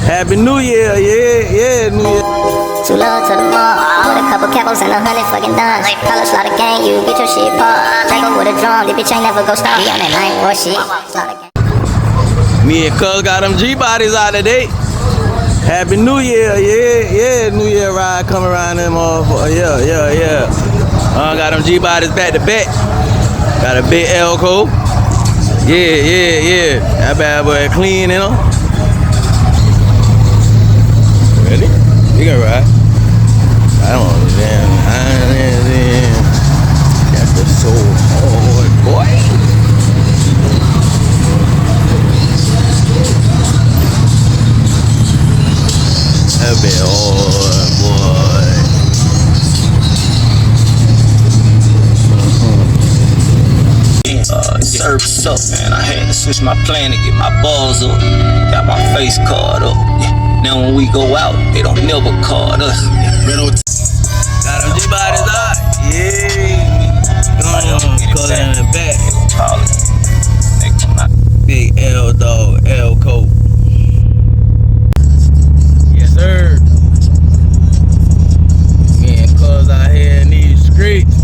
Happy New Year, yeah, New Year. Too low to the mall, with a couple capos and 100 fucking duns. Color slaughter gang, you get your shit popped. Take over with a drum, this bitch ain't never go stop. We on that night war shit. Me and Cuz got them G-bodies out today. Happy New Year, yeah, New Year ride coming around them motherfuckers, yeah. Got them G-bodies back to back. Got a big Elko. Yeah. That bad boy clean, you know. Ready? You can ride. I don't understand. Got the so hard, boy. That be hard, boy. Service up, man. I had to switch my plan to get my balls up. Got my face card up. Now when we go out, they don't never card us. Got them G-bodies out. Yeah. Cuz in the back. Big L dog, L coat. Yes, sir. Me and Cuz out here in these streets.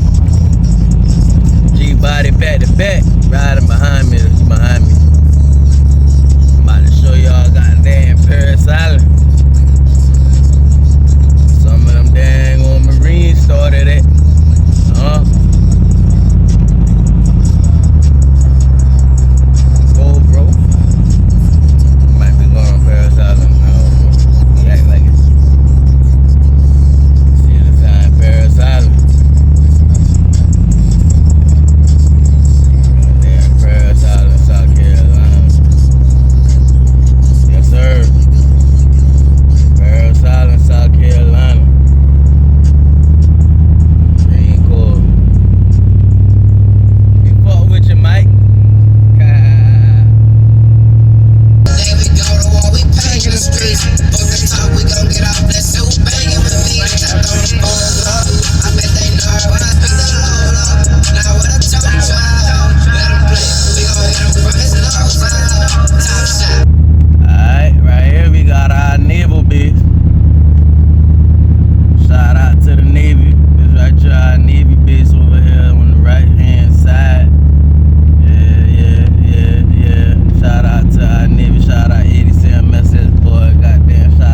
G-body back to back. Riding behind me. I'm about to show y'all goddamn Paris Island. Some of them dang on Marines started it. Go, bro. Might be going on Paris Island. You act like it. See the sign Paris Island. Damn Paris Island, South Carolina. Yes, sir. Paris Island, South Carolina. Green Corps. We fuck with you, Mike. There we go to war, we paying the streets. Fuck the top, we gon' get off that suit banging with me. Tapped on the balls up. I bet they know when I speak the load up. Now what I told you, let them play. We gon' hit them from his nose up. Top shot. Alright, right here we got our naval base. Shout out to the Navy. This right here, our Navy base over here on the right hand side. Yeah. Shout out to our Navy. Shout out 87 SS boy. Goddamn, shout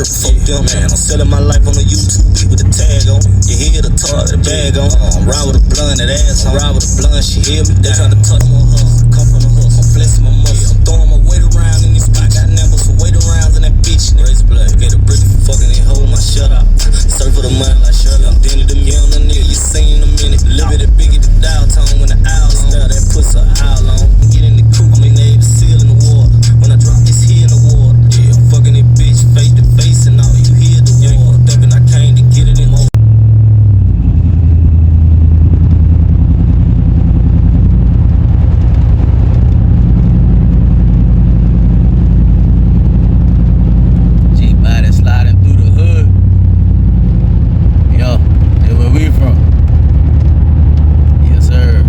Fuck them, man. I'm selling my life on the YouTube beat with the tag on. You hear the talk, the bag on. I'm ride with a blunt, that ass. I'm ride with a blunt, she hear me down. Try to touch my hustle, come from the hustle. I'm flexing my muscle. I'm throwing my weight around in this spot. Got numbers for weight arounds in that bitch. Razor blade, get a brick for fucking and hold my shut up. Surf for the money like Shirley. I'm Denny the mill, the nigga. You seen in a minute. Live it a biggie, the dial tone when the owls style. That puts a owl on. Get in the coop, I'm in the seal in the water. When I drop this here in the water. Yeah, I'm fucking that bitch face to face and all. You hear the water. Thinking I came to get it in more. G-Body sliding through the hood. Yo, that's where we from. Yes, sir.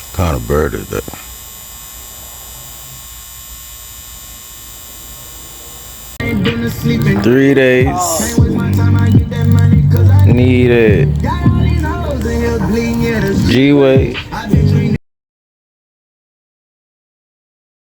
What kind of bird is that? Three days. Need it. G-Way.